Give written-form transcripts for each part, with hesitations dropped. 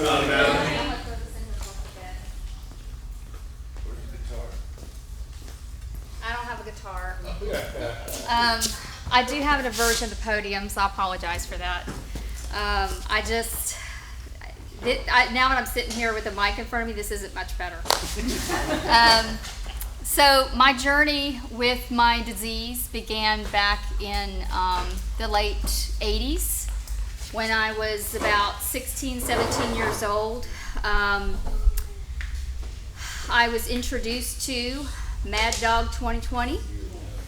I don't have a guitar. I do have an aversion to podiums, so I apologize for that. Now that I'm sitting here with a mic in front of me, this isn't much better. So my journey with my disease began back in the late 80s when I was about 16, 17 years old. I was introduced to Mad Dog 2020.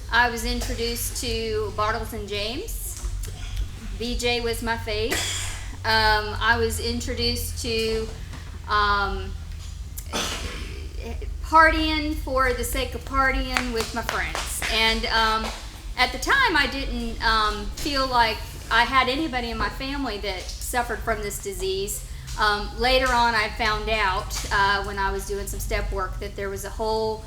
I was introduced to Bartles and James. BJ was my fave. I was introduced to partying for the sake of partying with my friends. And at the time, I didn't feel like I had anybody in my family that suffered from this disease. Later on, I found out when I was doing some step work that there was a whole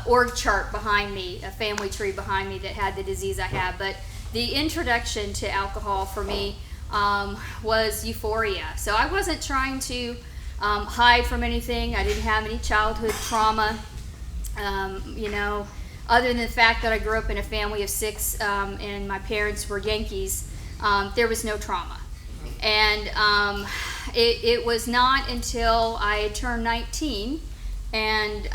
org chart behind me, a family tree behind me that had the disease I had. But the introduction to alcohol for me was euphoria. So I wasn't trying to hide from anything. I didn't have any childhood trauma, other than the fact that I grew up in a family of 6 and my parents were Yankees. There was no trauma. And it was not until I turned 19 and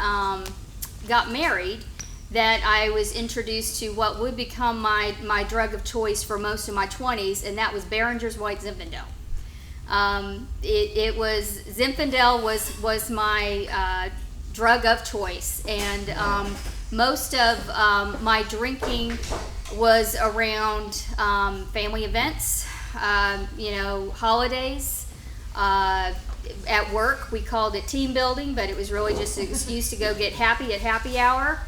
got married that I was introduced to what would become my drug of choice for most of my 20s, and that was Behringer's White Zinfandel. Zinfandel was my drug of choice, and most of my drinking was around family events, holidays. At work, we called it team building, but it was really just an excuse to go get happy at happy hour.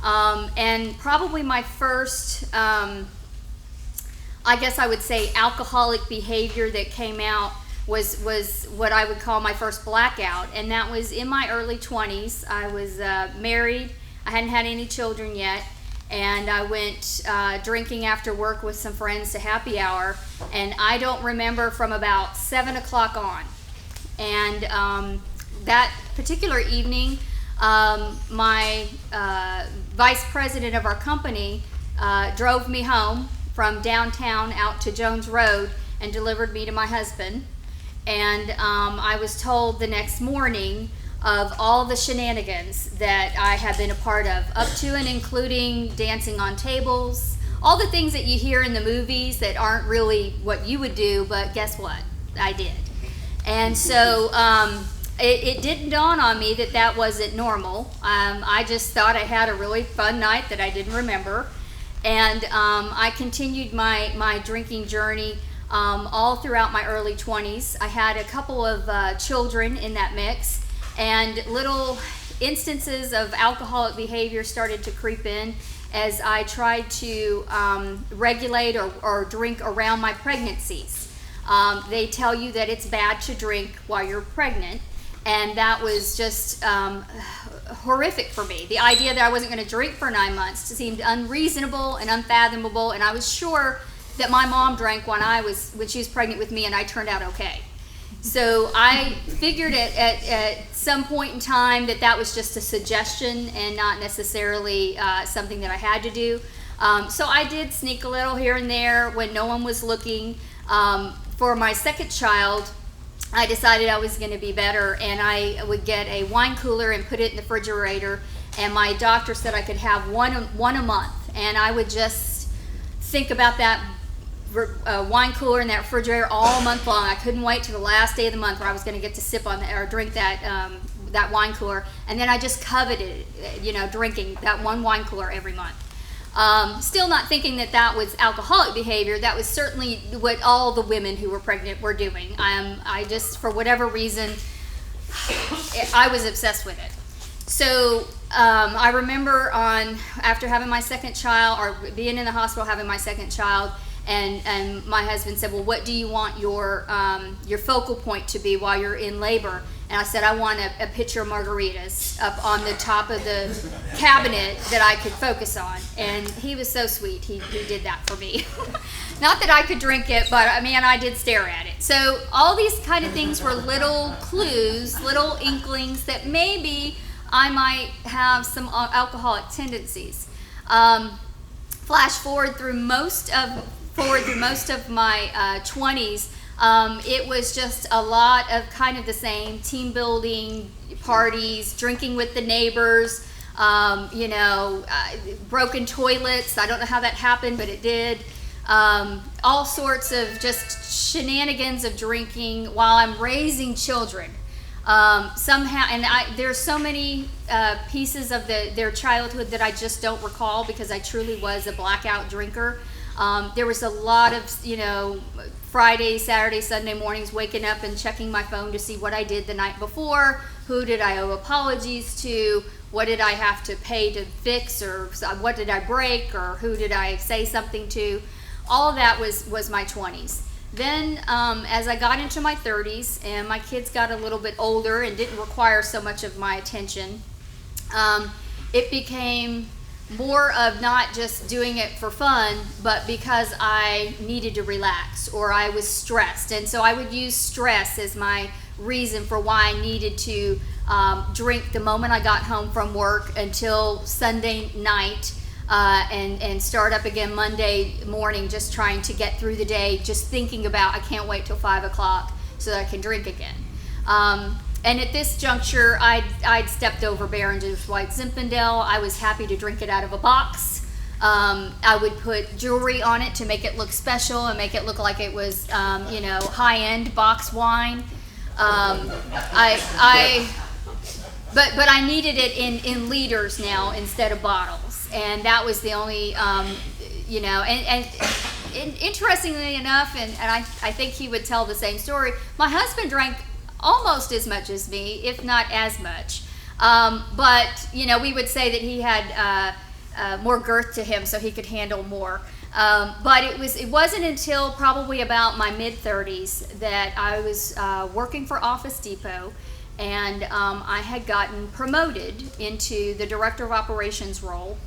And probably my first, I guess I would say, alcoholic behavior that came out was what I would call my first blackout, and that was in my early 20s. I was married. I hadn't had any children yet, and I went drinking after work with some friends to happy hour, and I don't remember from about 7 o'clock on. And that particular evening, my vice president of our company drove me home from downtown out to Jones Road and delivered me to my husband. And I was told the next morning of all the shenanigans that I had been a part of, up to and including dancing on tables, all the things that you hear in the movies that aren't really what you would do, but guess what? I did. And so it didn't dawn on me that that wasn't normal. I just thought I had a really fun night that I didn't remember. And I continued my drinking journey all throughout my early 20s. I had a couple of children in that mix, and little instances of alcoholic behavior started to creep in as I tried to regulate or drink around my pregnancies. They tell you that it's bad to drink while you're pregnant, and that was just horrific for me. The idea that I wasn't going to drink for 9 months seemed unreasonable and unfathomable, and I was sure that my mom drank when she was pregnant with me, and I turned out okay. So I figured at some point in time that was just a suggestion and not necessarily something that I had to do. So I did sneak a little here and there when no one was looking. For my second child, I decided I was going to be better, and I would get a wine cooler and put it in the refrigerator, and my doctor said I could have one a month, and I would just think about that wine cooler in that refrigerator all month long. I couldn't wait till the last day of the month where I was going to get to sip on or drink that wine cooler, and then I just coveted, drinking that one wine cooler every month. Still not thinking that was alcoholic behavior. That was certainly what all the women who were pregnant were doing. I just, for whatever reason, I was obsessed with it. So I remember after having my second child, or being in the hospital having my second child, And my husband said, well, what do you want your focal point to be while you're in labor? And I said, I want a pitcher of margaritas up on the top of the cabinet that I could focus on. And he was so sweet. He did that for me. Not that I could drink it, but I did stare at it. So all these kind of things were little clues, little inklings that maybe I might have some alcoholic tendencies. Flash forward through most of my 20s. It was just a lot of kind of the same: team building, parties, drinking with the neighbors, broken toilets. I don't know how that happened, but it did. All sorts of just shenanigans of drinking while I'm raising children. Somehow, and there's so many pieces of their childhood that I just don't recall, because I truly was a blackout drinker. There was a lot of, Friday, Saturday, Sunday mornings waking up and checking my phone to see what I did the night before, who did I owe apologies to, what did I have to pay to fix, or what did I break, or who did I say something to. All of that was my 20s. Then as I got into my 30s and my kids got a little bit older and didn't require so much of my attention, it became more of not just doing it for fun, but because I needed to relax or I was stressed. And so I would use stress as my reason for why I needed to drink the moment I got home from work until Sunday night, and start up again Monday morning, just trying to get through the day, just thinking about, I can't wait till 5 o'clock so that I can drink again. And at this juncture, I'd stepped over Behringer's White Zinfandel. I was happy to drink it out of a box. I would put jewelry on it to make it look special and make it look like it was, high-end box wine. But I needed it in liters now instead of bottles, and that was the only, and interestingly enough, and I think he would tell the same story. My husband drank almost as much as me, if not as much. But we would say that he had more girth to him, so he could handle more. But it wasn't until probably about my mid-30s that I was working for Office Depot, and I had gotten promoted into the Director of Operations role,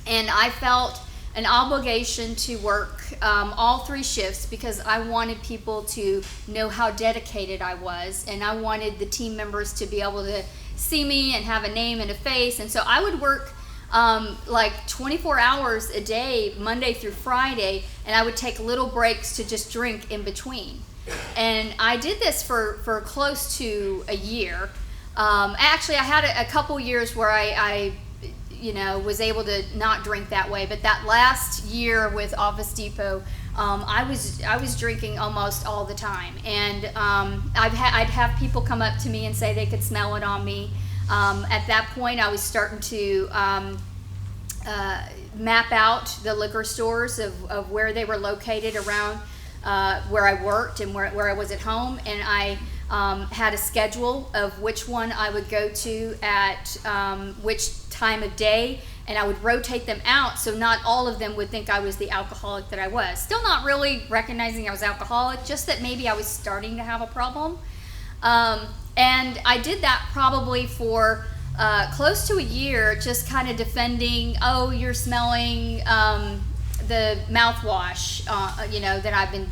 and I felt an obligation to work all 3 shifts because I wanted people to know how dedicated I was, and I wanted the team members to be able to see me and have a name and a face. And so I would work like 24 hours a day, Monday through Friday, and I would take little breaks to just drink in between. And I did this for close to a year. Actually, I had a couple years where I was able to not drink that way. But that last year with Office Depot, I was drinking almost all the time. And I'd have people come up to me and say they could smell it on me. At that point, I was starting to map out the liquor stores of where they were located around where I worked and where I was at home, and I had a schedule of which one I would go to at which time of day, and I would rotate them out so not all of them would think I was the alcoholic that I was. Still not really recognizing I was alcoholic, just that maybe I was starting to have a problem. And I did that probably for close to a year, just kind of defending, oh, you're smelling the mouthwash, that I've been,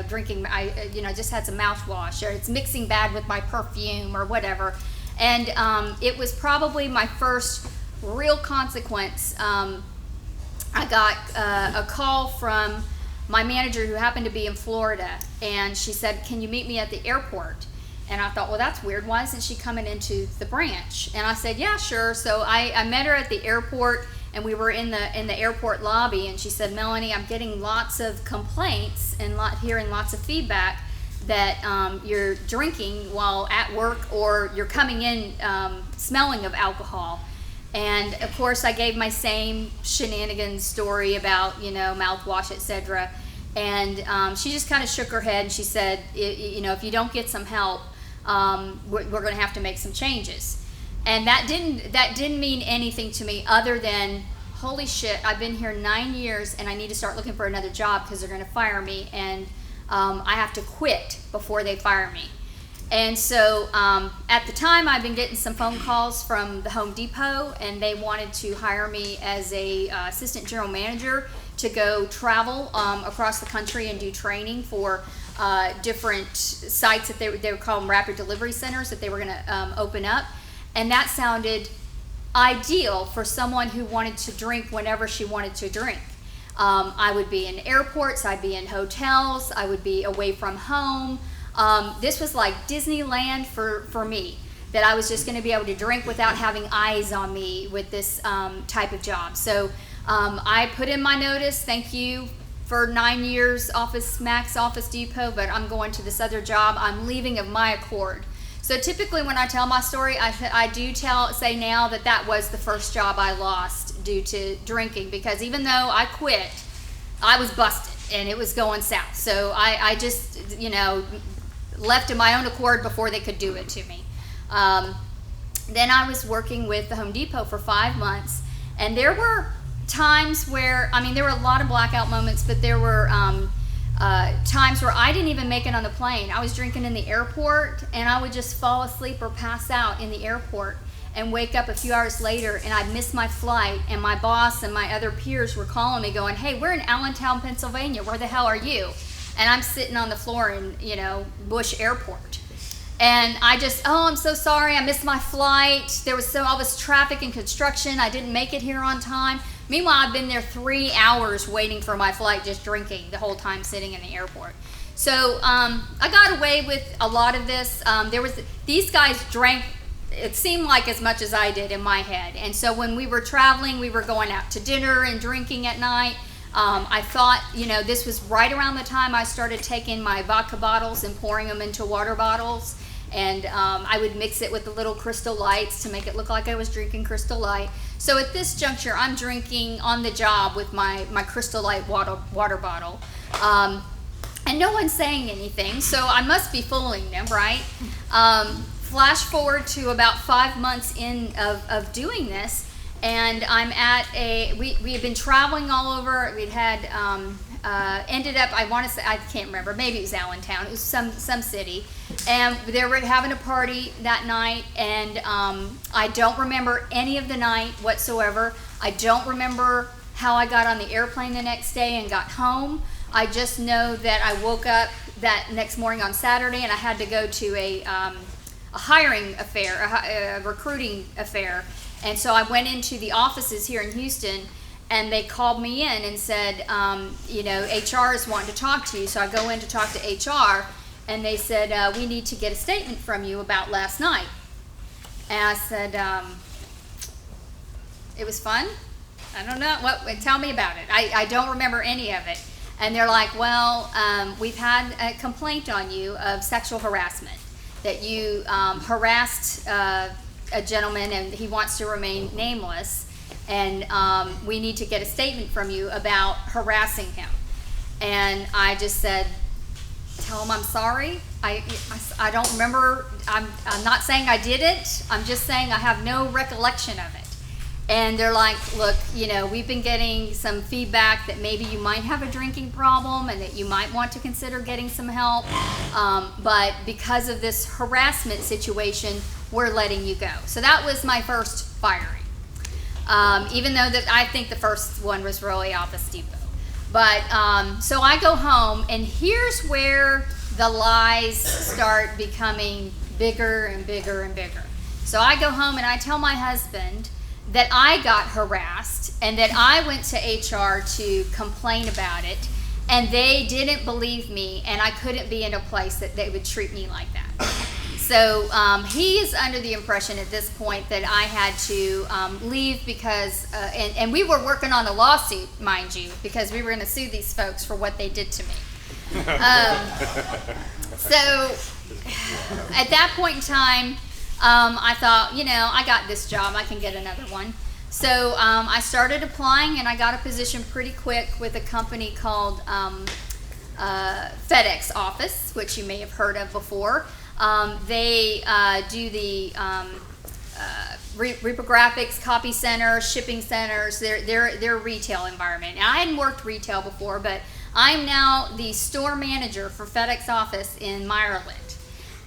drinking. I, just had some mouthwash, or it's mixing bad with my perfume or whatever. And it was probably my first real consequence. I got a call from my manager who happened to be in Florida, and she said, can you meet me at the airport? And I thought, well, that's weird. Why isn't she coming into the branch? And I said, yeah, sure. So I met her at the airport, and we were in the airport lobby, and she said, Melanie, I'm getting lots of complaints and hearing lots of feedback that you're drinking while at work, or you're coming in smelling of alcohol. And of course, I gave my same shenanigans story about, mouthwash, etc. And she just kind of shook her head, and she said, if you don't get some help, we're going to have to make some changes. And that didn't mean anything to me other than holy shit, I've been here 9 years and I need to start looking for another job because they're going to fire me, and I have to quit before they fire me. And so at the time, I've been getting some phone calls from the Home Depot, and they wanted to hire me as a assistant general manager to go travel across the country and do training for different sites that they would call them rapid delivery centers that they were going to open up. And that sounded ideal for someone who wanted to drink whenever she wanted to drink. I would be in airports, I'd be in hotels, I would be away from home. This was like Disneyland for me, that I was just going to be able to drink without having eyes on me with this type of job. So I put in my notice, thank you for 9 years, Office Depot, but I'm going to this other job. I'm leaving of my accord. So typically when I tell my story, I do say now that was the first job I lost due to drinking, because even though I quit, I was busted and it was going south. So I just, left of my own accord before they could do it to me. Then I was working with the Home Depot for 5 months, and there were times where, there were a lot of blackout moments, but there were times where I didn't even make it on the plane. I was drinking in the airport, and I would just fall asleep or pass out in the airport and wake up a few hours later, and I'd miss my flight, and my boss and my other peers were calling me going, hey, we're in Allentown, Pennsylvania. Where the hell are you? And I'm sitting on the floor in, Bush Airport. And I just, I'm so sorry, I missed my flight. There was all this traffic and construction. I didn't make it here on time. Meanwhile, I've been there 3 hours waiting for my flight, just drinking the whole time sitting in the airport. So I got away with a lot of this. These guys drank, it seemed like as much as I did in my head. And so when we were traveling, we were going out to dinner and drinking at night. I thought, this was right around the time I started taking my vodka bottles and pouring them into water bottles. And I would mix it with the little Crystal Lights to make it look like I was drinking Crystal Light. So at this juncture, I'm drinking on the job with my Crystal Light water bottle. And no one's saying anything, so I must be fooling them, right? Flash forward to about 5 months in of doing this, and I'm at we had been traveling all over. We'd had ended up, I want to say, I can't remember, maybe it was Allentown, it was some city, and they were having a party that night, and I don't remember any of the night whatsoever. I don't remember how I got on the airplane the next day and got home. I just know that I woke up that next morning on Saturday, and I had to go to a hiring affair, a recruiting affair, and so I went into the offices here in Houston, and they called me in and said, HR is wanting to talk to you. So I go in to talk to HR, and they said, we need to get a statement from you about last night. And I said, it was fun? I don't know. Tell me about it. I don't remember any of it. And they're like, well, we've had a complaint on you of sexual harassment, that you harassed a gentleman, and he wants to remain nameless. And we need to get a statement from you about harassing him. And I just said, tell him I'm sorry. I don't remember. I'm not saying I did it. I'm just saying I have no recollection of it. And they're like, look, we've been getting some feedback that maybe you might have a drinking problem and that you might want to consider getting some help. But because of this harassment situation, we're letting you go. So that was my first firing. Even though that I think the first one was really Office Depot. But so I go home, and here's where the lies start becoming bigger and bigger and bigger. So I go home and I tell my husband that I got harassed and that I went to HR to complain about it, and they didn't believe me, and I couldn't be in a place that they would treat me like that. So he is under the impression at this point that I had to leave because, and we were working on a lawsuit, mind you, because we were going to sue these folks for what they did to me. So at that point in time, I thought, I got this job, I can get another one. So I started applying, and I got a position pretty quick with a company called FedEx Office, which you may have heard of before. They do the reprographics, copy centers, shipping centers. They're retail environment. Now, I hadn't worked retail before, but I'm now the store manager for FedEx office in Ireland.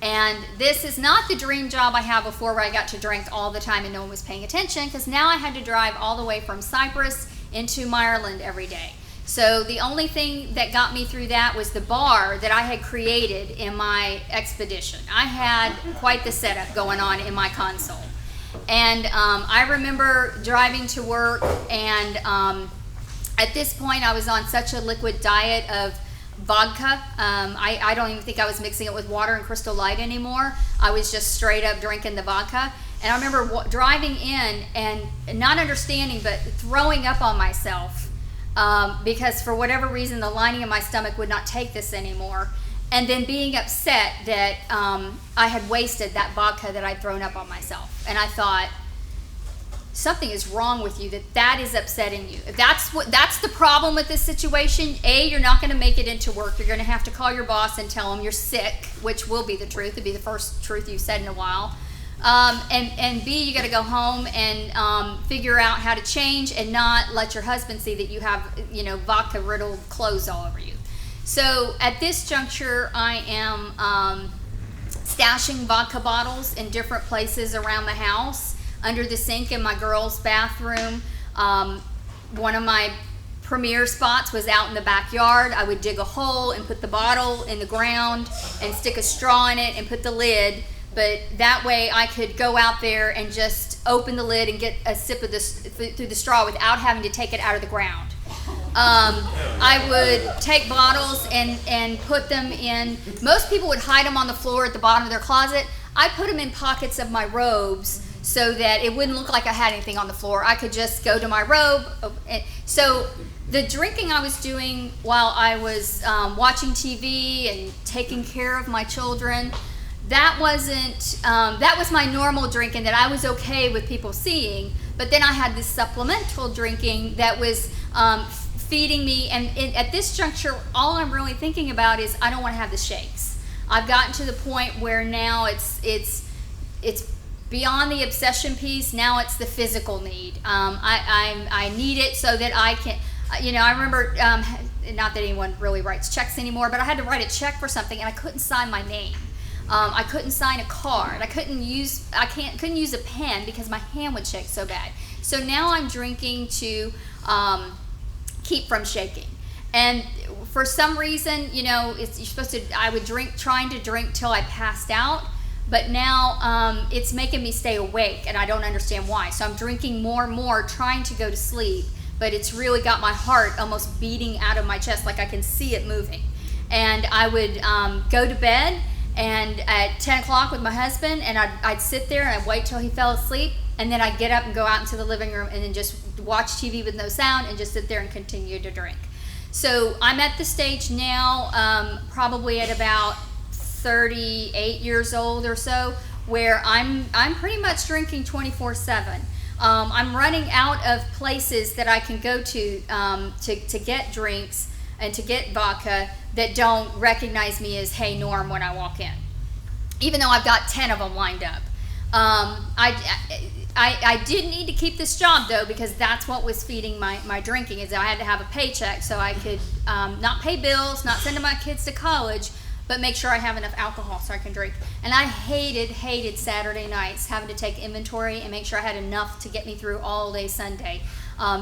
And this is not the dream job I had before, where I got to drink all the time and no one was paying attention, because now I had to drive all the way from Cyprus into Ireland every day. So the only thing that got me through that was the bar that I had created in my expedition. I had quite the setup going on in my console. And I remember driving to work, and at this point I was on such a liquid diet of vodka. I don't even think I was mixing it with water and Crystal Light anymore. I was just straight up drinking the vodka. And I remember driving in and not understanding, but throwing up on myself because for whatever reason the lining of my stomach would not take this anymore. And then being upset that I had wasted that vodka that I'd thrown up on myself. And I thought, something is wrong with you, that is upsetting you. If that's the problem with this situation, A, you're not going to make it into work. You're going to have to call your boss and tell him you're sick, which will be the truth. It'll be the first truth you've said in a while. And B, you got to go home and figure out how to change and not let your husband see that you have, vodka riddled clothes all over you. So at this juncture, I am stashing vodka bottles in different places around the house. Under the sink in my girls' bathroom. One of my premier spots was out in the backyard. I would dig a hole and put the bottle in the ground and stick a straw in it and put the lid. But that way I could go out there and just open the lid and get a sip of this through the straw without having to take it out of the ground. I would take bottles and put them in. Most people would hide them on the floor at the bottom of their closet. I put them in pockets of my robes, so that it wouldn't look like I had anything on the floor. I could just go to my robe. So the drinking I was doing while I was watching TV and taking care of my children, that was my normal drinking that I was okay with people seeing. But then I had this supplemental drinking that was feeding me. And at this juncture, all I'm really thinking about is I don't want to have the shakes. I've gotten to the point where now it's beyond the obsession piece. Now it's the physical need. I need it so that I can, I remember, not that anyone really writes checks anymore, but I had to write a check for something and I couldn't sign my name. I couldn't sign a card. I couldn't use a pen because my hand would shake so bad. So now I'm drinking to keep from shaking. And for some reason, I would drink, trying to drink till I passed out. But now it's making me stay awake, and I don't understand why. So I'm drinking more and more, trying to go to sleep, but it's really got my heart almost beating out of my chest, like I can see it moving. And I would go to bed, and at 10 o'clock with my husband, and I'd sit there and I'd wait till he fell asleep, and then I'd get up and go out into the living room and then just watch TV with no sound and just sit there and continue to drink. So I'm at the stage now, probably at about 38 years old or so, where I'm pretty much drinking 24/7. I'm running out of places that I can go to get drinks and to get vodka that don't recognize me as "Hey Norm" when I walk in, even though I've got 10 of them lined up. I did need to keep this job though, because that's what was feeding my drinking, is I had to have a paycheck so I could not pay bills, not send my kids to college, but make sure I have enough alcohol so I can drink. And I hated Saturday nights, having to take inventory and make sure I had enough to get me through all day Sunday.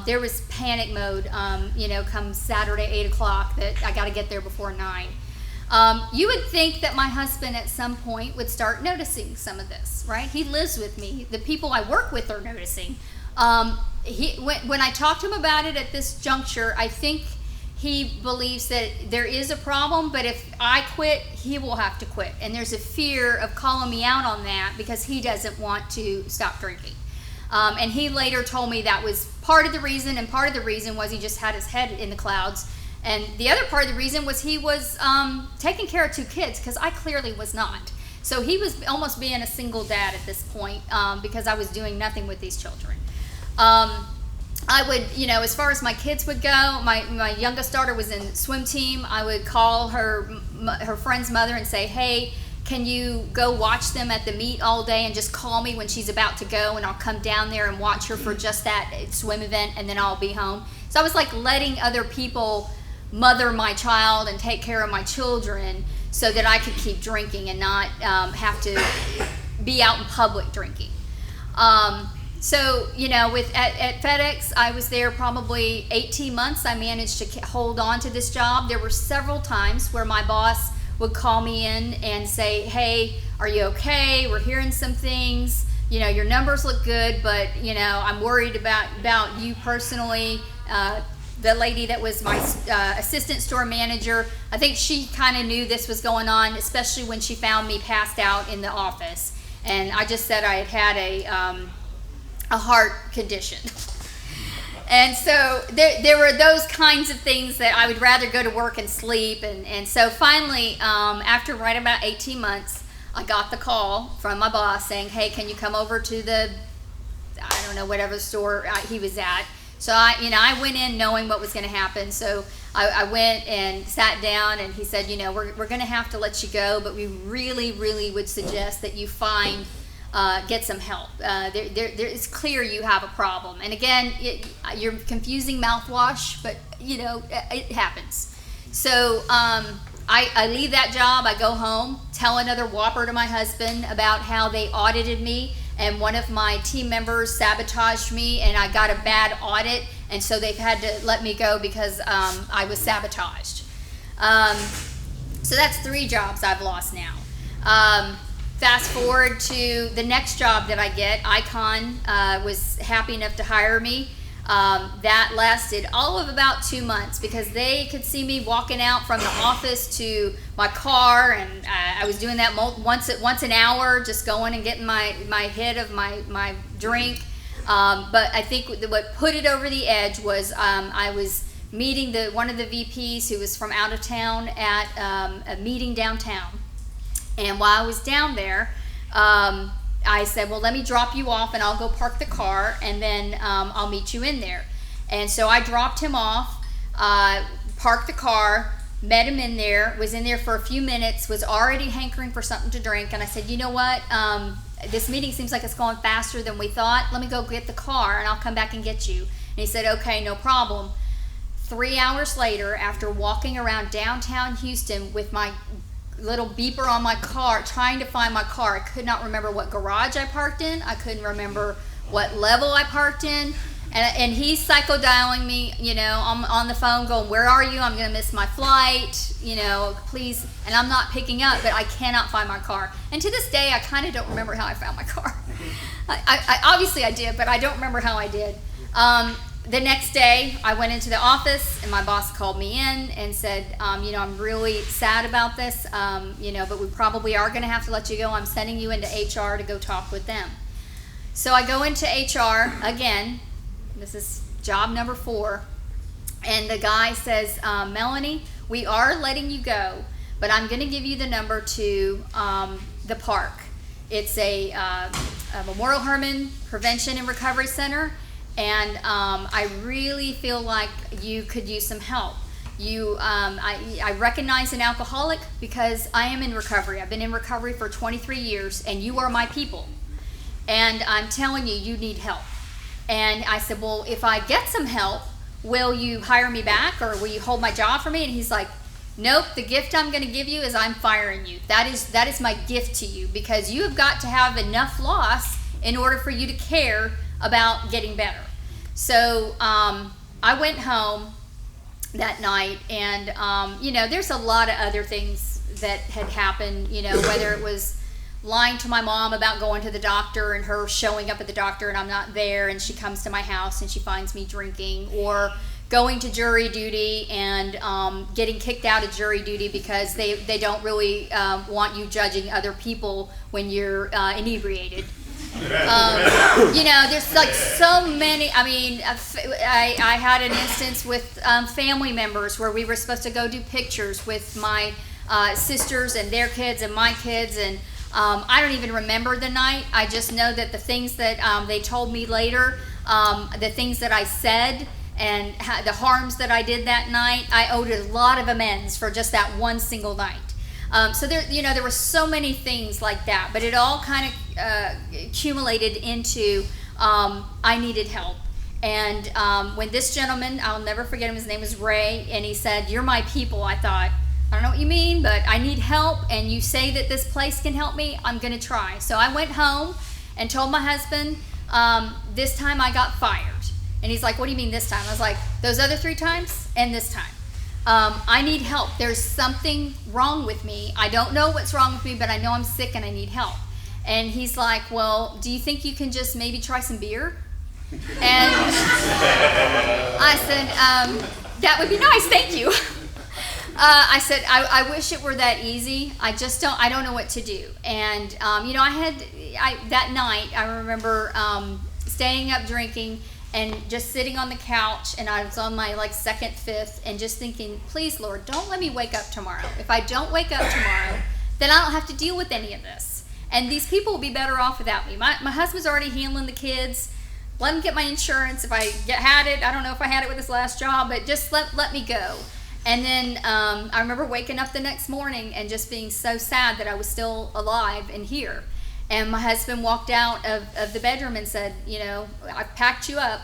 There was panic mode, come Saturday 8 o'clock, that I got to get there before 9. You would think that my husband at some point would start noticing some of this, right? He lives with me. The people I work with are noticing. When I talked to him about it at this juncture, I think he believes that there is a problem, but if I quit, he will have to quit. And there's a fear of calling me out on that because he doesn't want to stop drinking. And he later told me that was part of the reason, and part of the reason was he just had his head in the clouds. And the other part of the reason was he was taking care of 2 kids, because I clearly was not. So he was almost being a single dad at this point, because I was doing nothing with these children. I would, as far as my kids would go, my youngest daughter was in swim team. I would call her friend's mother and say, "Hey, can you go watch them at the meet all day and just call me when she's about to go, and I'll come down there and watch her for just that swim event, and then I'll be home. So I was like letting other people mother my child and take care of my children so that I could keep drinking and not have to be out in public drinking. So, at FedEx, I was there probably 18 months. I managed to hold on to this job. There were several times where my boss would call me in and say, hey, are you okay? We're hearing some things. Your numbers look good, but, I'm worried about you personally. The lady that was my assistant store manager, I think she kind of knew this was going on, especially when she found me passed out in the office. And I just said I had a heart condition. And so there were those kinds of things that I would rather go to work and sleep. And so finally, after right about 18 months, I got the call from my boss saying, hey, can you come over to the, I don't know, whatever store he was at. So I went in knowing what was going to happen. So I went and sat down, and he said, we're going to have to let you go, but we really, really would suggest that you get some help. It's clear you have a problem. And again, you're confusing mouthwash, but it happens. So I leave that job, I go home, tell another whopper to my husband about how they audited me, and one of my team members sabotaged me, and I got a bad audit, and so they've had to let me go because I was sabotaged. So that's 3 jobs I've lost now. Fast forward to the next job that I get. Icon was happy enough to hire me. That lasted all of about 2 months because they could see me walking out from the office to my car, and I was doing that once an hour, just going and getting my hit of my drink. But I think what put it over the edge was I was meeting one of the VPs who was from out of town at a meeting downtown. And while I was down there, I said, well, let me drop you off and I'll go park the car, and then I'll meet you in there. And so I dropped him off, parked the car, met him in there, was in there for a few minutes, was already hankering for something to drink. And I said, you know what? This meeting seems like it's going faster than we thought. Let me go get the car and I'll come back and get you. And he said, okay, no problem. 3 hours later, after walking around downtown Houston with my little beeper on my car, trying to find my car. I could not remember what garage I parked in. I couldn't remember what level I parked in. And he's psycho-dialing me, I'm on the phone going, where are you? I'm going to miss my flight, please. And I'm not picking up, but I cannot find my car. And to this day, I kind of don't remember how I found my car. I obviously I did, but I don't remember how I did. The next day, I went into the office, and my boss called me in and said, I'm really sad about this, but we probably are going to have to let you go. I'm sending you into HR to go talk with them. So I go into HR again. This is job number 4. And the guy says, Melanie, we are letting you go, but I'm going to give you the number to the park. It's a Memorial Hermann Prevention and Recovery Center. And I really feel like you could use some help. I recognize an alcoholic because I am in recovery. I've been in recovery for 23 years, and you are my people. And I'm telling you, you need help. And I said, well, if I get some help, will you hire me back, or will you hold my job for me? And he's like, nope, the gift I'm going to give you is I'm firing you. That is my gift to you, because you have got to have enough loss in order for you to care about getting better. So I went home that night, and there's a lot of other things that had happened, whether it was lying to my mom about going to the doctor and her showing up at the doctor and I'm not there, and she comes to my house and she finds me drinking, or going to jury duty and getting kicked out of jury duty because they don't really want you judging other people when you're inebriated. There's like so many. I mean, I had an instance with family members where we were supposed to go do pictures with my sisters and their kids and my kids, and I don't even remember the night. I just know that the things that they told me later, the things that I said, and the harms that I did that night, I owed a lot of amends for just that one single night. So there were so many things like that, but it all kind of accumulated into I needed help. And when this gentleman, I'll never forget him, his name was Ray, and he said, "You're my people," I thought, I don't know what you mean, but I need help, and you say that this place can help me, I'm going to try. So I went home and told my husband, this time I got fired. And he's like, "What do you mean this time?" I was like, "Those other 3 times and this time. I need help. There's something wrong with me. I don't know what's wrong with me, but I know I'm sick and I need help." And he's like, "Well, do you think you can just maybe try some beer?" And I said, "That would be nice, thank you." I said, I wish it were that easy. I don't know what to do. And, that night, I remember staying up drinking and just sitting on the couch, and I was on my second, fifth, and just thinking, please, Lord, don't let me wake up tomorrow. If I don't wake up tomorrow, then I don't have to deal with any of this. And these people will be better off without me. My husband's already handling the kids. Let him get my insurance. If I had it, I don't know if I had it with his last job, but just let me go. And then I remember waking up the next morning and just being so sad that I was still alive and here. And my husband walked out of the bedroom and said, "I've packed you up.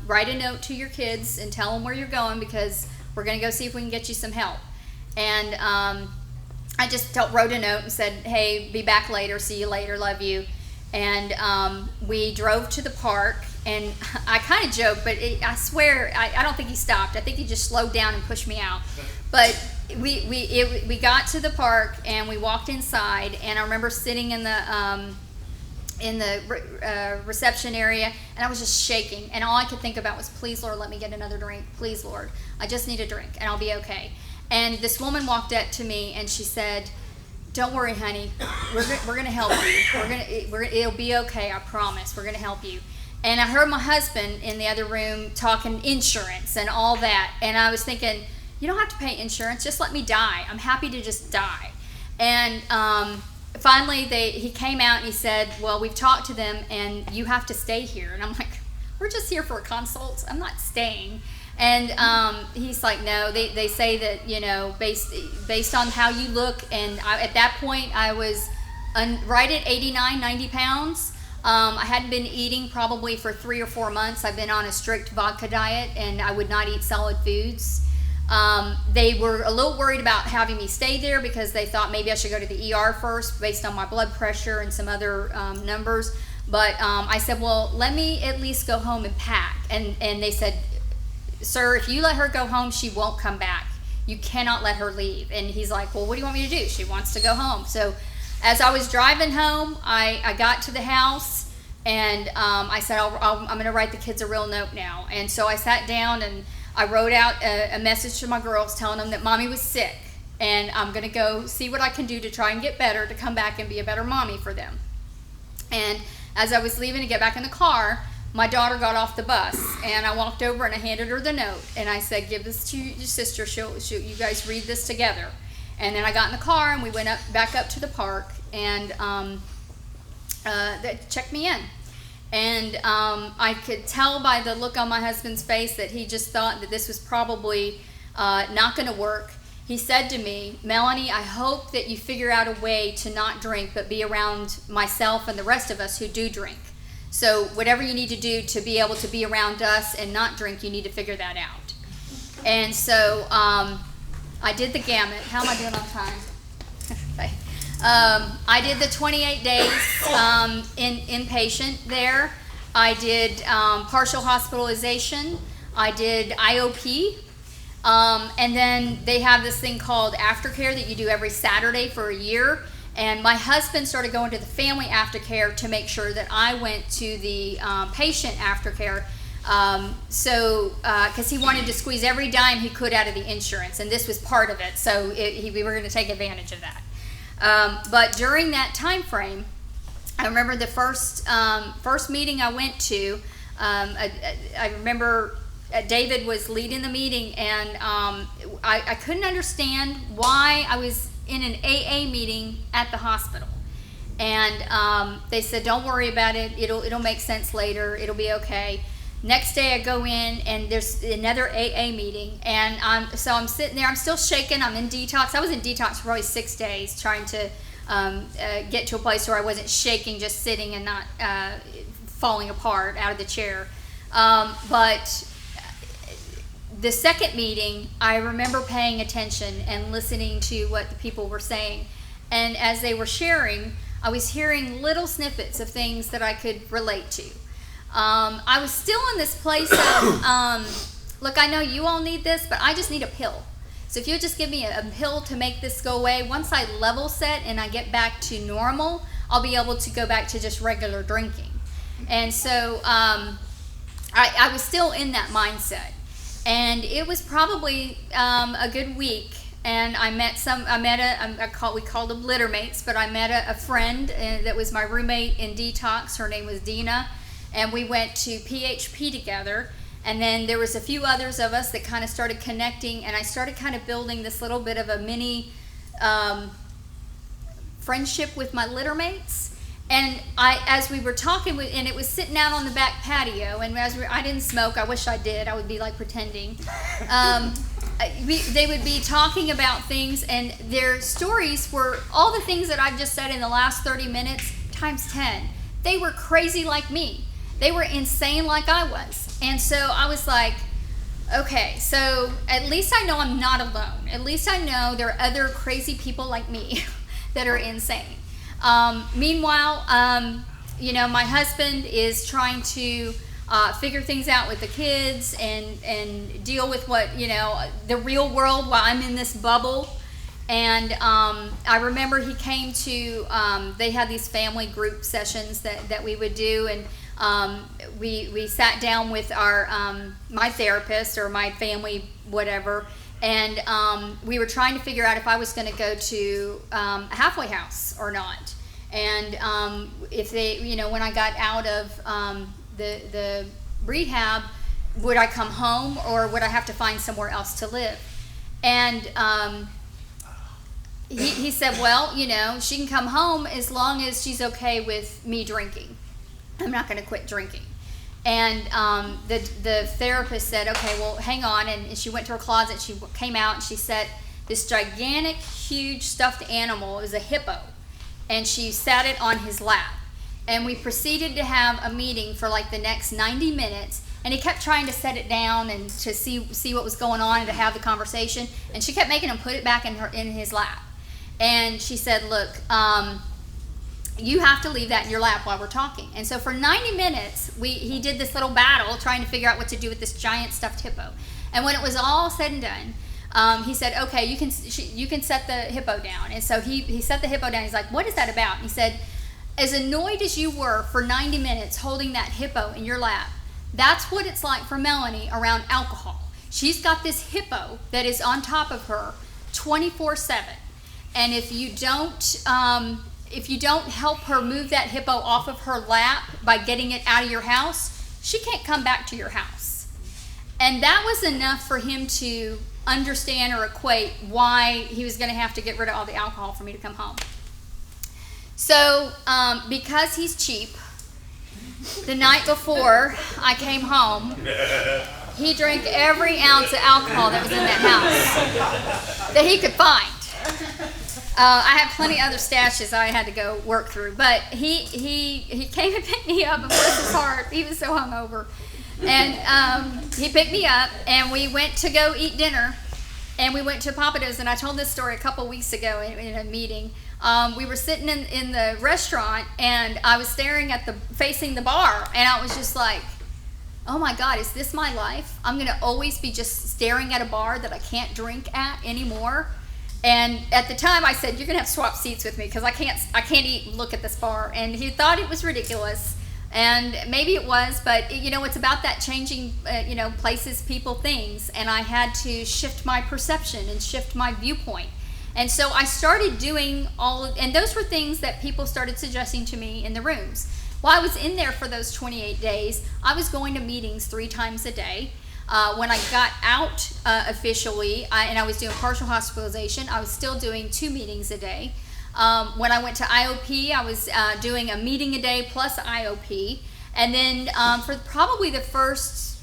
Write a note to your kids and tell them where you're going, because we're going to go see if we can get you some help." And I just wrote a note and said, "Hey, be back later. See you later. Love you." And we drove to the park, and I kind of joke, but I swear, I don't think he stopped. I think he just slowed down and pushed me out. But we got to the park, and we walked inside, and I remember sitting in the reception area, and I was just shaking, and all I could think about was, please, Lord, let me get another drink. Please, Lord, I just need a drink, and I'll be okay. And this woman walked up to me, and she said, "Don't worry, honey. We're gonna help you. It'll be okay. I promise. We're gonna help you." And I heard my husband in the other room talking insurance and all that, and I was thinking, you don't have to pay insurance. Just let me die. I'm happy to just die. And finally, he came out and he said, "Well, we've talked to them, and you have to stay here." And I'm like, "We're just here for a consult. I'm not staying." And he's like, "No, they say that, based on how you look," and at that point I was right at 89, 90 pounds. I hadn't been eating probably for 3 or 4 months. I've been on a strict vodka diet, and I would not eat solid foods. They were a little worried about having me stay there because they thought maybe I should go to the ER first based on my blood pressure and some other numbers. But I said, "Well, let me at least go home and pack." And they said, "Sir, if you let her go home, she won't come back. You cannot let her leave." And he's like, "Well, what do you want me to do? She wants to go home." So as I was driving home, I got to the house, and I said, I'm going to write the kids a real note now. And so I sat down and I wrote out a message to my girls telling them that Mommy was sick, and I'm going to go see what I can do to try and get better, to come back and be a better mommy for them. And as I was leaving to get back in the car, my daughter got off the bus, and I walked over and I handed her the note, and I said, "Give this to your sister. You guys read this together." And then I got in the car, and we went back up to the park, and they checked me in. And I could tell by the look on my husband's face that he just thought that this was probably not going to work. He said to me, "Melanie, I hope that you figure out a way to not drink, but be around myself and the rest of us who do drink. So whatever you need to do to be able to be around us and not drink, you need to figure that out." And so I did the gamut. How am I doing on time? Okay. I did the 28 days inpatient there. I did partial hospitalization. I did IOP. And then they have this thing called aftercare that you do every Saturday for a year. And my husband started going to the family aftercare to make sure that I went to the patient aftercare. Because he wanted to squeeze every dime he could out of the insurance, and this was part of it. So we were going to take advantage of that. But during that time frame, I remember the first meeting I went to. I remember David was leading the meeting, and I couldn't understand why I was in an AA meeting at the hospital. And they said, "Don't worry about it. It'll make sense later. It'll be okay." Next day I go in and there's another AA meeting, and I'm sitting there. I'm still shaking. I'm in detox. I was in detox for probably 6 days, trying to get to a place where I wasn't shaking, just sitting and not falling apart out of the chair. But the second meeting, I remember paying attention and listening to what the people were saying. And as they were sharing, I was hearing little snippets of things that I could relate to. I was still in this place of, look, I know you all need this, but I just need a pill. So if you'll just give me a pill to make this go away, once I level set and I get back to normal, I'll be able to go back to just regular drinking. And so I was still in that mindset. And it was probably a good week. And we called them litter mates, but I met a friend that was my roommate in detox. Her name was Dina. And we went to PHP together. And then there was a few others of us that kind of started connecting. And I started kind of building this little bit of a mini friendship with my litter mates. And as we were talking, and it was sitting out on the back patio, and I didn't smoke. I wish I did. I would be like pretending. They would be talking about things, and their stories were all the things that I've just said in the last 30 minutes times 10. They were crazy like me. They were insane like I was. And so I was like, okay, so at least I know I'm not alone. At least I know there are other crazy people like me that are insane. Meanwhile, my husband is trying to figure things out with the kids and deal with the real world while I'm in this bubble. And I remember he came to, they had these family group sessions that we would do, and we sat down with my therapist or my family, whatever, and we were trying to figure out if I was going to go to a halfway house or not. And if they, when I got out of the rehab, would I come home or would I have to find somewhere else to live? And he said, well, she can come home as long as she's okay with me drinking. I'm not going to quit drinking. And the therapist said, okay, well, hang on. And she went to her closet. She came out and she set this gigantic, huge stuffed animal. It was a hippo. And she sat it on his lap. And we proceeded to have a meeting for like the next 90 minutes. And he kept trying to set it down and to see what was going on and to have the conversation. And she kept making him put it back in his lap. And she said, look, you have to leave that in your lap while we're talking. And so for 90 minutes, he did this little battle trying to figure out what to do with this giant stuffed hippo. And when it was all said and done, he said, okay, you can set the hippo down. And so he set the hippo down. He's like, what is that about? And he said, as annoyed as you were for 90 minutes holding that hippo in your lap, that's what it's like for Melanie around alcohol. She's got this hippo that is on top of her 24/7. And if you don't help her move that hippo off of her lap by getting it out of your house, she can't come back to your house. And that was enough for him to understand or equate why he was going to have to get rid of all the alcohol for me to come home. So because he's cheap, the night before I came home, he drank every ounce of alcohol that was in that house that he could find. I had plenty of other stashes I had to go work through, but he came and picked me up, and bless his heart, he was so hungover. And he picked me up, and we went to go eat dinner, and we went to Papados, and I told this story a couple weeks ago in a meeting. We were sitting in the restaurant, and I was staring at facing the bar, and I was just like, oh my God, is this my life? I'm going to always be just staring at a bar that I can't drink at anymore. And at the time I said, you're going to have to swap seats with me because I can't eat and look at this bar. And he thought it was ridiculous. And maybe it was, but it's about that changing, places, people, things. And I had to shift my perception and shift my viewpoint. And so I started doing and those were things that people started suggesting to me in the rooms. While I was in there for those 28 days, I was going to meetings 3 times a day. When I got out officially, and I was doing partial hospitalization, I was still doing 2 meetings a day. When I went to IOP, I was doing a meeting a day plus IOP. And then for probably the first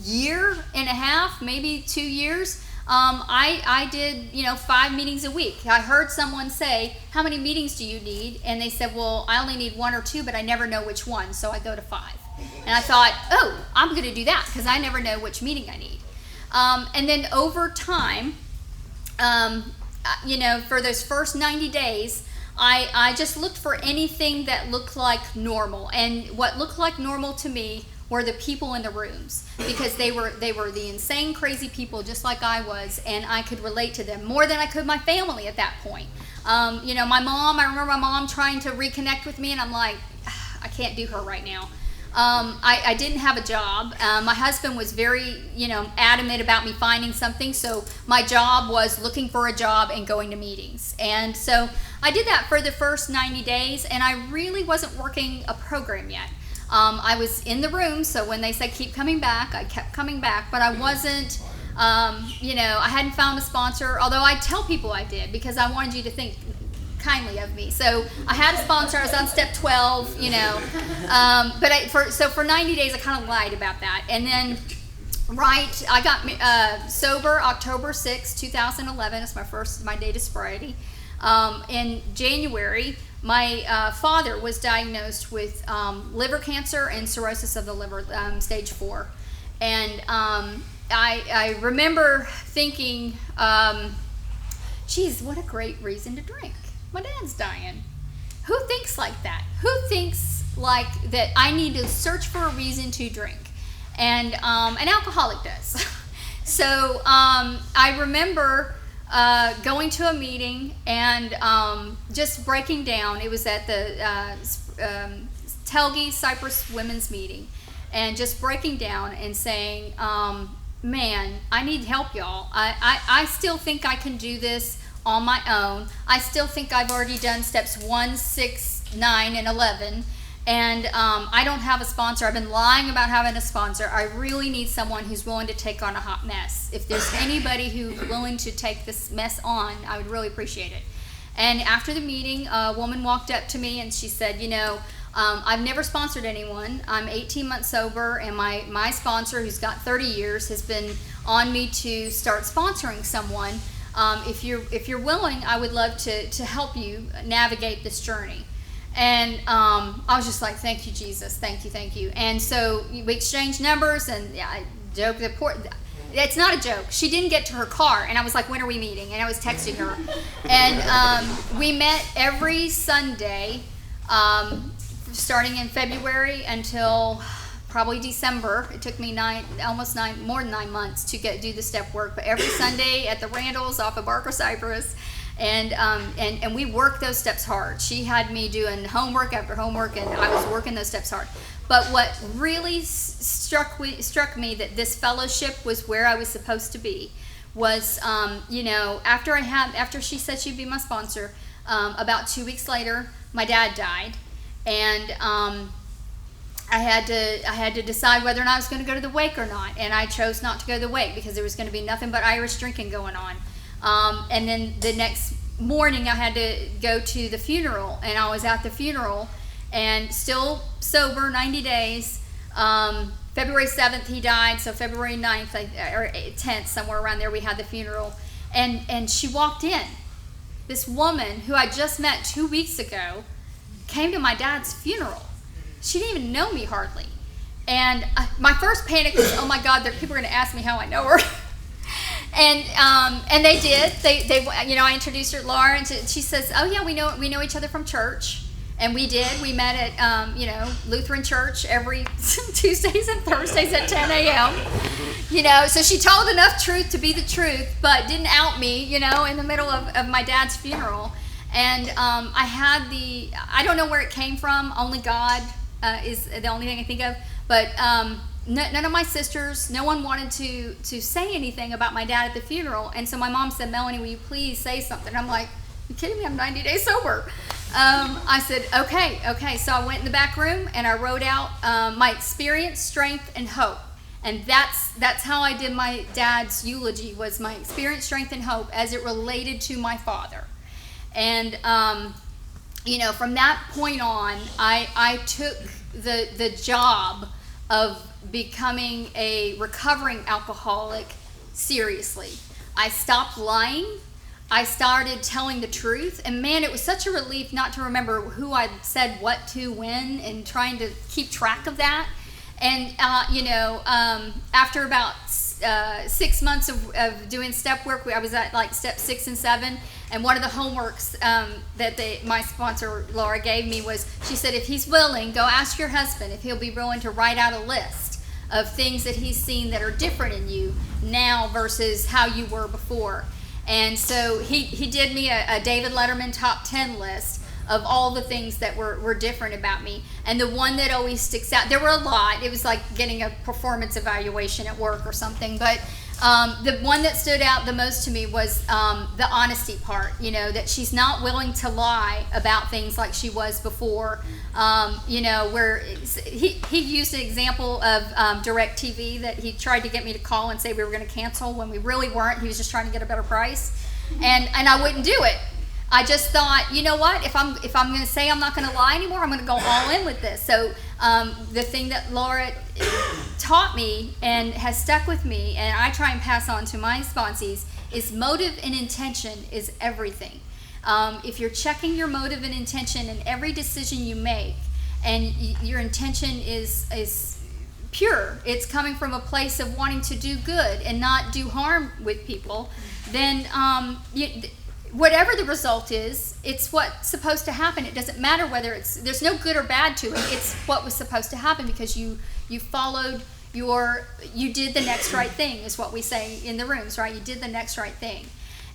year and a half, maybe 2 years, I did 5 meetings a week. I heard someone say, "How many meetings do you need?" And they said, "Well, I only need 1 or 2, but I never know which one, so I go to 5." And I thought, "Oh, I'm going to do that because I never know which meeting I need." And then over time, for those first 90 days, I just looked for anything that looked like normal. And what looked like normal to me were the people in the rooms, because they were the insane, crazy people just like I was, and I could relate to them more than I could my family at that point. My mom, I remember my mom trying to reconnect with me, and I'm like, I can't do her right now. I didn't have a job. My husband was very, adamant about me finding something. So my job was looking for a job and going to meetings. And so I did that for the first 90 days, and I really wasn't working a program yet. I was in the room, so when they said keep coming back, I kept coming back, but I wasn't, I hadn't found a sponsor, although I tell people I did because I wanted you to think kindly of me. So I had a sponsor. I was on step 12, but for 90 days I kind of lied about that. And then I got sober October 6, 2011. It's my date of sobriety. In January, my father was diagnosed with liver cancer and cirrhosis of the liver, stage 4. And I remember thinking, geez, what a great reason to drink. My dad's dying. Who thinks like that? Who thinks like that I need to search for a reason to drink? And an alcoholic does. So I remember going to a meeting and just breaking down. It was at the Telge Cypress Women's Meeting, and just breaking down and saying, man, I need help, y'all. I still think I can do this on my own. I still think I've already done steps 1, 6, 9, and 11. And I don't have a sponsor. I've been lying about having a sponsor. I really need someone who's willing to take on a hot mess. If there's anybody who's willing to take this mess on, I would really appreciate it. And after the meeting, a woman walked up to me and she said, I've never sponsored anyone. I'm 18 months sober, and my sponsor, who's got 30 years, has been on me to start sponsoring someone. If you're willing, I would love to help you navigate this journey. And I was just like, thank you, Jesus, thank you. And so we exchanged numbers, and I joked. It's not a joke. She didn't get to her car, and I was like, when are we meeting? And I was texting her. And we met every Sunday, starting in February until probably December. It took me more than 9 months to do the step work, but every Sunday at the Randalls off of Barker Cypress. And we worked those steps hard. She had me doing homework after homework, and I was working those steps hard. But what really struck me that this fellowship was where I was supposed to be was, after she said she'd be my sponsor, about 2 weeks later, my dad died, and I had to decide whether or not I was going to go to the wake or not, and I chose not to go to the wake because there was going to be nothing but Irish drinking going on. And then the next morning I had to go to the funeral, and I was at the funeral and still sober, 90 days. February 7th he died, so February 9th or 10th, somewhere around there, we had the funeral. And she walked in. This woman who I just met 2 weeks ago came to my dad's funeral. She didn't even know me hardly. And my first panic was, oh my God, people are going to ask me how I know her. And they did. They I introduced her to Laura, and she says, "Oh yeah, we know each other from church." And we did. We met at Lutheran church every Tuesdays and Thursdays at 10 a.m. So she told enough truth to be the truth, but didn't out me, in the middle of my dad's funeral. And I don't know where it came from. Only God is the only thing I think of. But none of my sisters, no one wanted to say anything about my dad at the funeral. And so my mom said, "Melanie, will you please say something?" I'm like, "You kidding me? I'm 90 days sober." I said, okay. So I went in the back room and I wrote out my experience, strength, and hope. And that's how I did my dad's eulogy, was my experience, strength, and hope as it related to my father. And from that point on, I took the job of becoming a recovering alcoholic seriously. I stopped lying. I started telling the truth, and man, it was such a relief not to remember who I'd said what to when, and trying to keep track of that. And after about 6 months of doing step work, I was at like step 6 and 7, and one of the homeworks that my sponsor Laura gave me was, she said, if he's willing, go ask your husband if he'll be willing to write out a list of things that he's seen that are different in you now versus how you were before. And so he did me a David Letterman top 10 list of all the things that were different about me. And the one that always sticks out, there were a lot. It was like getting a performance evaluation at work or something. But the one that stood out the most to me was the honesty part, that she's not willing to lie about things like she was before. Where he used an example of DirecTV, that he tried to get me to call and say we were going to cancel when we really weren't. He was just trying to get a better price. And I wouldn't do it. I just thought, you know what, if I'm going to say I'm not going to lie anymore, I'm going to go all in with this. So the thing that Laura taught me and has stuck with me, and I try and pass on to my sponsees, is motive and intention is everything. If you're checking your motive and intention in every decision you make, and your intention is pure, it's coming from a place of wanting to do good and not do harm with people, then whatever the result is, it's what's supposed to happen. It doesn't matter whether there's no good or bad to it. It's what was supposed to happen because you followed you did the next right thing, is what we say in the rooms, right? You did the next right thing.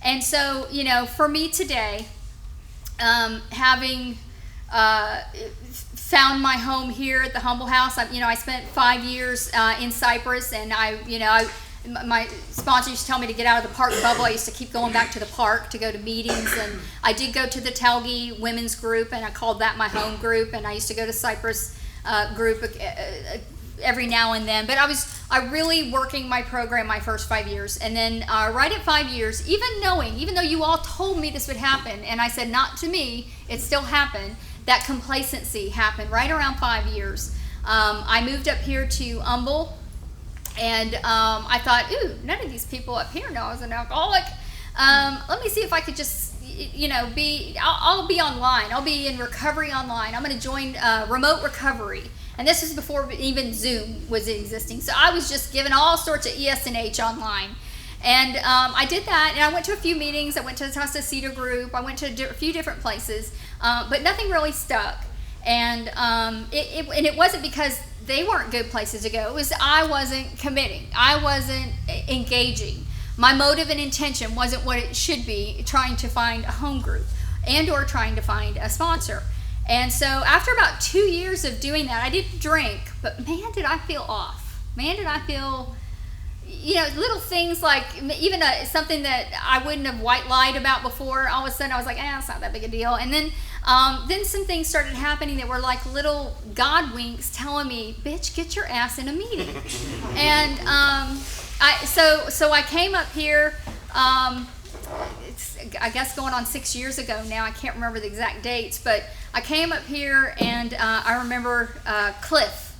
And so, for me today, having found my home here at the Humble House, I spent 5 years in Cyprus, and my sponsor used to tell me to get out of the park bubble. I used to keep going back to the park to go to meetings, and I did go to the Telgi women's group, and I called that my home group, and I used to go to Cyprus group every now and then. But I really working my program my first 5 years, and then right at 5 years, even though you all told me this would happen, and I said not to me, it still happened. That complacency happened right around 5 years. I moved up here to Humble. And I thought, ooh, none of these people up here know I was an alcoholic. Let me see if I could just, I'll be online. I'll be in recovery online. I'm going to join remote recovery. And this was before even Zoom was existing. So I was just given all sorts of ES&H online. And I did that, and I went to a few meetings. I went to the Tasta Cedar group. I went to a few different places, but nothing really stuck. And it wasn't because they weren't good places to go. It was I wasn't committing. I wasn't engaging. My motive and intention wasn't what it should be, trying to find a home group and or trying to find a sponsor. And so after about 2 years of doing that, I didn't drink, but man, did I feel off. Man, did I feel, little things like even something that I wouldn't have white lied about before. All of a sudden I was like, it's not that big a deal. And then some things started happening that were like little God winks telling me, bitch, get your ass in a meeting. And so I came up here, it's, I guess going on 6 years ago now. I can't remember the exact dates, but I came up here, and I remember Cliff.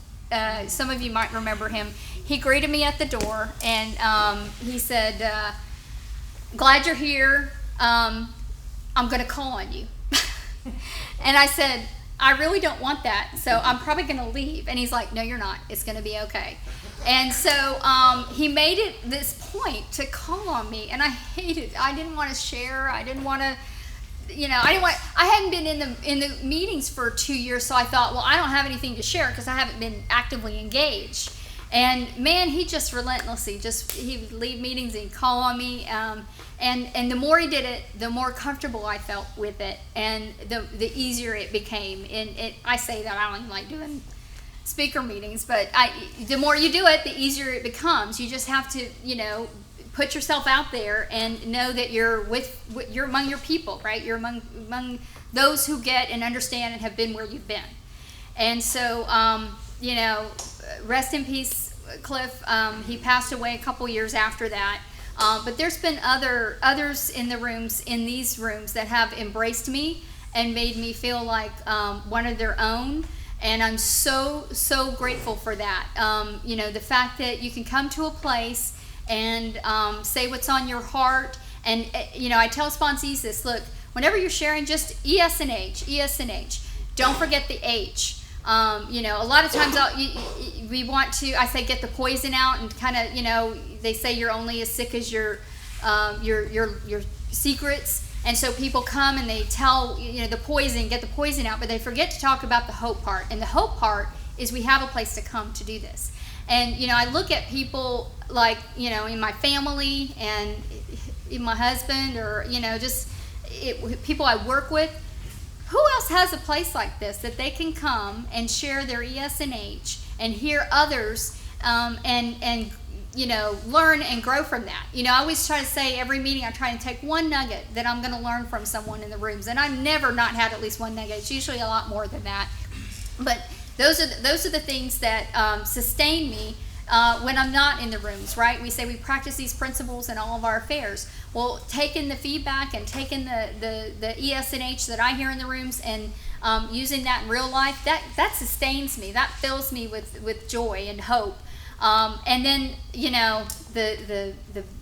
Some of you might remember him. He greeted me at the door, and he said, glad you're here. I'm going to call on you. And I said, I really don't want that, so I'm probably going to leave. And he's like, no, you're not. It's going to be okay. And so he made it this point to call on me, and I hated it. I didn't want to share. I didn't want to, I hadn't been in the meetings for 2 years, so I thought, well, I don't have anything to share because I haven't been actively engaged. And man, he just relentlessly, he would leave meetings and he'd call on me. And the more he did it, the more comfortable I felt with it, and the easier it became. And I say that I don't even like doing speaker meetings, but the more you do it, the easier it becomes. You just have to, put yourself out there and know that you're you're among your people, right? You're among those who get and understand and have been where you've been. And so, rest in peace, Cliff. He passed away a couple years after that. But there's been others in these rooms that have embraced me and made me feel like one of their own. And I'm so grateful for that. The fact that you can come to a place and say what's on your heart. And I tell sponsees this: look, whenever you're sharing, just ES&H. Don't forget the H. A lot of times I say get the poison out, and kind of, they say you're only as sick as your secrets. And so people come and they tell, the poison, get the poison out, but they forget to talk about the hope part. And the hope part is we have a place to come to do this. And, I look at people like, in my family and in my husband, or, people I work with. Who else has a place like this that they can come and share their ES&H and hear others and learn and grow from that? I always try to say every meeting I try to take one nugget that I'm going to learn from someone in the rooms, and I've never not had at least one nugget. It's usually a lot more than that. But those are the things that sustain me when I'm not in the rooms, right? We say we practice these principles in all of our affairs. Well, taking the feedback and taking the ES&H that I hear in the rooms and using that in real life, that sustains me. That fills me with joy and hope. And then, the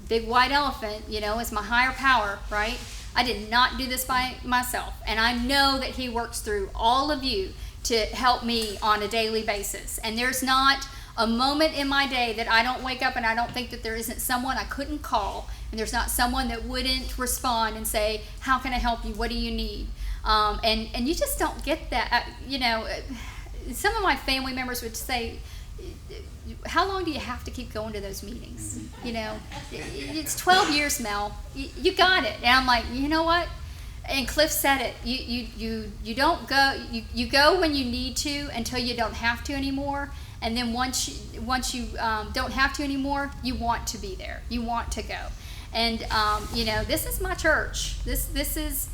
big white elephant, is my higher power, right? I did not do this by myself. And I know that he works through all of you to help me on a daily basis. And there's not a moment in my day that I don't wake up and I don't think that there isn't someone I couldn't call, and there's not someone that wouldn't respond and say, how can I help you? What do you need? And you just don't get that. Some of my family members would say, how long do you have to keep going to those meetings? It's 12 years, Mel. You got it. And I'm like, you know what? And Cliff said it. You don't go. You go when you need to until you don't have to anymore. And then once you don't have to anymore, you want to be there. You want to go. And this is my church. This is,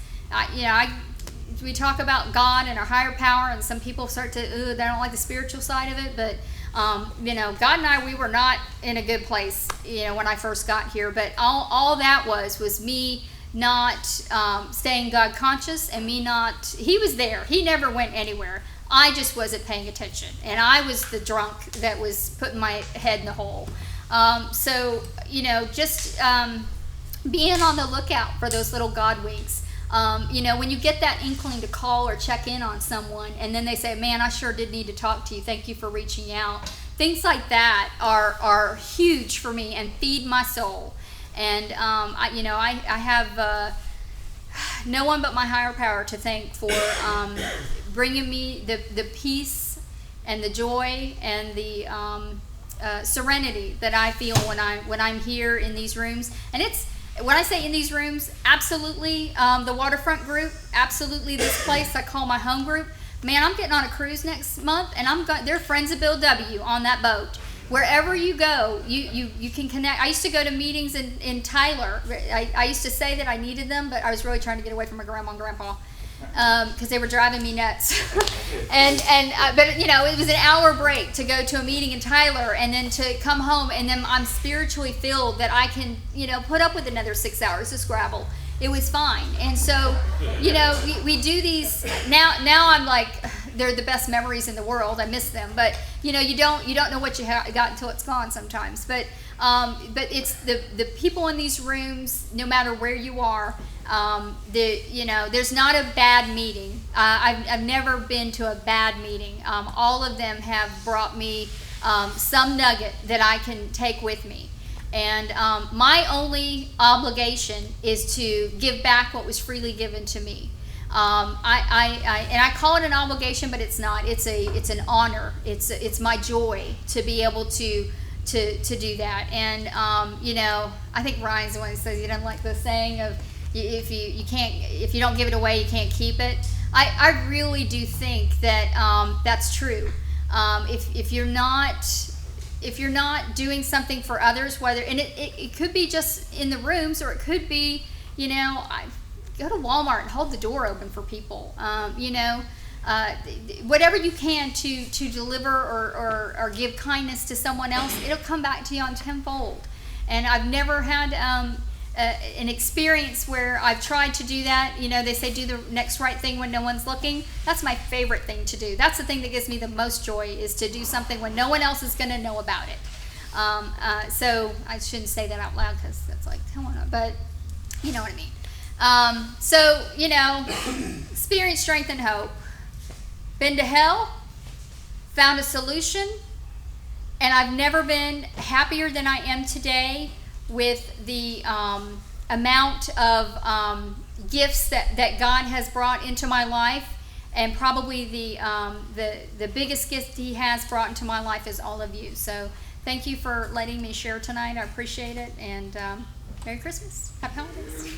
we talk about God and our higher power, and some people start to, they don't like the spiritual side of it, but God and I, we were not in a good place, when I first got here. But all that was me not staying God conscious, and me not, he was there. He never went anywhere. I just wasn't paying attention, and I was the drunk that was putting my head in the hole. Just being on the lookout for those little God winks. When you get that inkling to call or check in on someone, and then they say, man, I sure did need to talk to you. Thank you for reaching out. Things like that are huge for me and feed my soul. And, I have no one but my higher power to thank for bringing me the peace and the joy and the serenity that I feel when I'm here in these rooms. And it's, when I say in these rooms, absolutely the waterfront group, absolutely this place I call my home group. Man, I'm getting on a cruise next month, and they're friends of Bill W. on that boat. Wherever you go, you can connect. I used to go to meetings in Tyler. I used to say that I needed them, but I was really trying to get away from my grandma and grandpa because they were driving me nuts. But it was an hour break to go to a meeting in Tyler, and then to come home, and then I'm spiritually filled that I can put up with another 6 hours of Scrabble. It was fine. And so we do these now. I'm like, they're the best memories in the world. I miss them, but you don't know what you got until it's gone sometimes. But it's the people in these rooms, no matter where you are. There's not a bad meeting. I've never been to a bad meeting. All of them have brought me some nugget that I can take with me. And my only obligation is to give back what was freely given to me. I call it an obligation, but it's not. It's an honor. It's my joy to be able to do that. And I think Ryan's the one who says he doesn't like the saying of if you don't give it away, you can't keep it. I really do think that that's true. If you're not doing something for others, it could be just in the rooms, or it could be, I go to Walmart and hold the door open for people. Whatever you can to deliver or give kindness to someone else, it'll come back to you on tenfold. And I've never had an experience where I've tried to do that. You know, they say do the next right thing when no one's looking. That's my favorite thing to do. That's the thing that gives me the most joy, is to do something when no one else is going to know about it. So I shouldn't say that out loud because that's like, come on, but you know what I mean. So, you know, experience, strength, and hope. Been to hell, found a solution, and I've never been happier than I am today with the amount of gifts that God has brought into my life, and probably the biggest gift He has brought into my life is all of you. So thank you for letting me share tonight. I appreciate it, and Merry Christmas. Happy holidays.